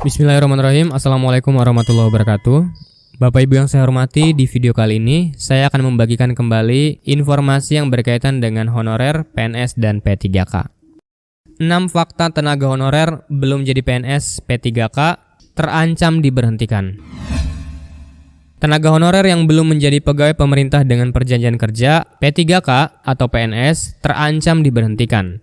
Bismillahirrahmanirrahim. Assalamualaikum warahmatullahi wabarakatuh. Bapak Ibu yang saya hormati, di video kali ini saya akan membagikan kembali informasi yang berkaitan dengan honorer, PNS, dan P3K. 6 fakta tenaga honorer belum jadi PNS, P3K terancam diberhentikan. Tenaga honorer yang belum menjadi pegawai pemerintah dengan perjanjian kerja, P3K atau PNS, terancam diberhentikan.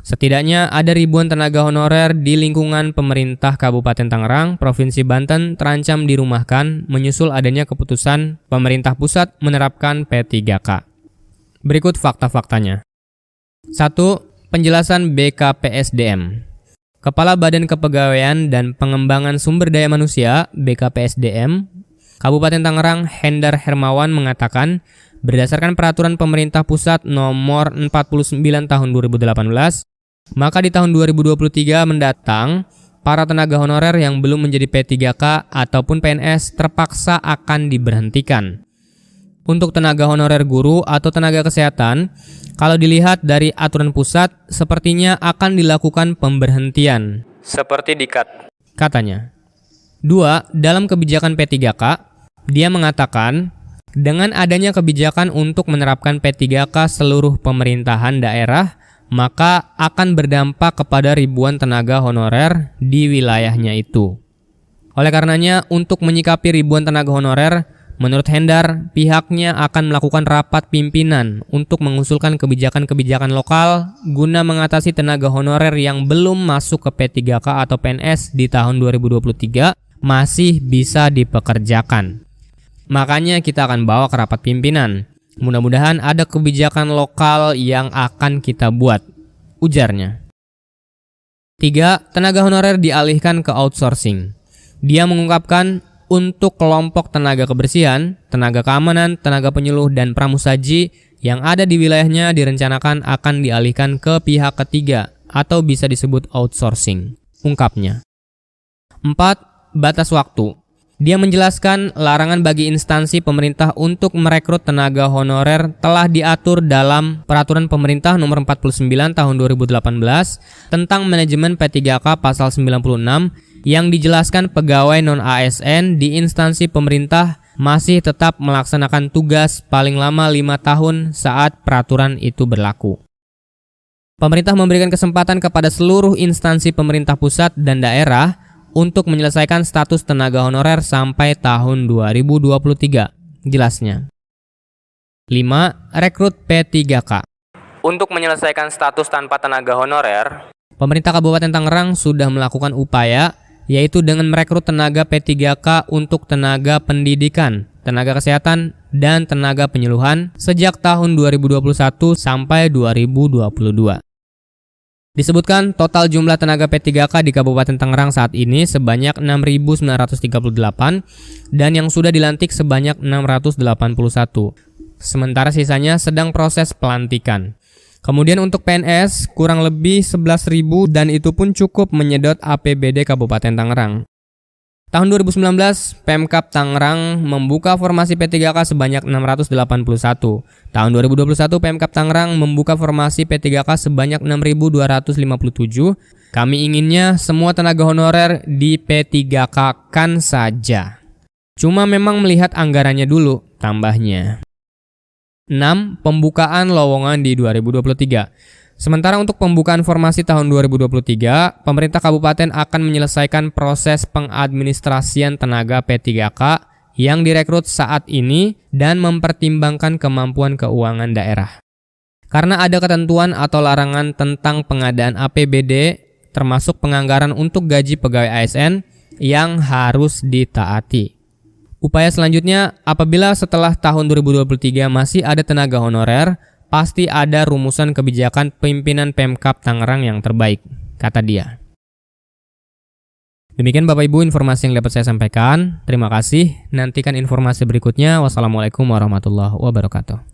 Setidaknya ada ribuan tenaga honorer di lingkungan pemerintah Kabupaten Tangerang, Provinsi Banten terancam dirumahkan menyusul adanya keputusan pemerintah pusat menerapkan P3K. Berikut fakta-faktanya. 1. Penjelasan BKPSDM. Kepala Badan Kepegawaian dan Pengembangan Sumber Daya Manusia (BKPSDM) Kabupaten Tangerang, Hendar Hermawan mengatakan, berdasarkan peraturan pemerintah pusat nomor 49 tahun 2018, maka di tahun 2023 mendatang, para tenaga honorer yang belum menjadi P3K ataupun PNS terpaksa akan diberhentikan. Untuk tenaga honorer guru atau tenaga kesehatan, kalau dilihat dari aturan pusat, sepertinya akan dilakukan pemberhentian. Seperti dikat, katanya. 2. Dalam kebijakan P3K, dia mengatakan, dengan adanya kebijakan untuk menerapkan P3K seluruh pemerintahan daerah, maka akan berdampak kepada ribuan tenaga honorer di wilayahnya itu. Oleh karenanya, untuk menyikapi ribuan tenaga honorer, menurut Hendar, pihaknya akan melakukan rapat pimpinan untuk mengusulkan kebijakan-kebijakan lokal guna mengatasi tenaga honorer yang belum masuk ke P3K atau PNS di tahun 2023 masih bisa dipekerjakan. Makanya kita akan bawa ke rapat pimpinan. Mudah-mudahan ada kebijakan lokal yang akan kita buat, ujarnya. 3. Tenaga honorer dialihkan ke outsourcing. Dia mengungkapkan, untuk kelompok tenaga kebersihan, tenaga keamanan, tenaga penyuluh, dan pramusaji yang ada di wilayahnya direncanakan akan dialihkan ke pihak ketiga atau bisa disebut outsourcing, ungkapnya. 4. Batas waktu. Dia menjelaskan larangan bagi instansi pemerintah untuk merekrut tenaga honorer telah diatur dalam Peraturan Pemerintah Nomor 49 Tahun 2018 tentang Manajemen P3K Pasal 96 yang dijelaskan pegawai non-ASN di instansi pemerintah masih tetap melaksanakan tugas paling lama 5 tahun saat peraturan itu berlaku. Pemerintah memberikan kesempatan kepada seluruh instansi pemerintah pusat dan daerah untuk menyelesaikan status tenaga honorer sampai tahun 2023, jelasnya. 5. Rekrut P3K. Untuk menyelesaikan status tanpa tenaga honorer, pemerintah Kabupaten Tangerang sudah melakukan upaya, yaitu dengan merekrut tenaga P3K untuk tenaga pendidikan, tenaga kesehatan, dan tenaga penyuluhan sejak tahun 2021 sampai 2022. Disebutkan total jumlah tenaga P3K di Kabupaten Tangerang saat ini sebanyak 6.938 dan yang sudah dilantik sebanyak 681. Sementara sisanya sedang proses pelantikan. Kemudian untuk PNS kurang lebih 11.000 dan itu pun cukup menyedot APBD Kabupaten Tangerang. Tahun 2019, Pemkab Tangerang membuka formasi P3K sebanyak 681. Tahun 2021, Pemkab Tangerang membuka formasi P3K sebanyak 6.257. Kami inginnya semua tenaga honorer di P3K-kan saja. Cuma memang melihat anggarannya dulu, tambahnya. 6. Pembukaan lowongan di 2023. Sementara untuk pembukaan formasi tahun 2023, pemerintah kabupaten akan menyelesaikan proses pengadministrasian tenaga P3K yang direkrut saat ini dan mempertimbangkan kemampuan keuangan daerah. Karena ada ketentuan atau larangan tentang pengadaan APBD, termasuk penganggaran untuk gaji pegawai ASN yang harus ditaati. Upaya selanjutnya, apabila setelah tahun 2023 masih ada tenaga honorer, pasti ada rumusan kebijakan pimpinan Pemkab Tangerang yang terbaik, kata dia. Demikian Bapak Ibu informasi yang dapat saya sampaikan. Terima kasih. Nantikan informasi berikutnya. Wassalamualaikum warahmatullahi wabarakatuh.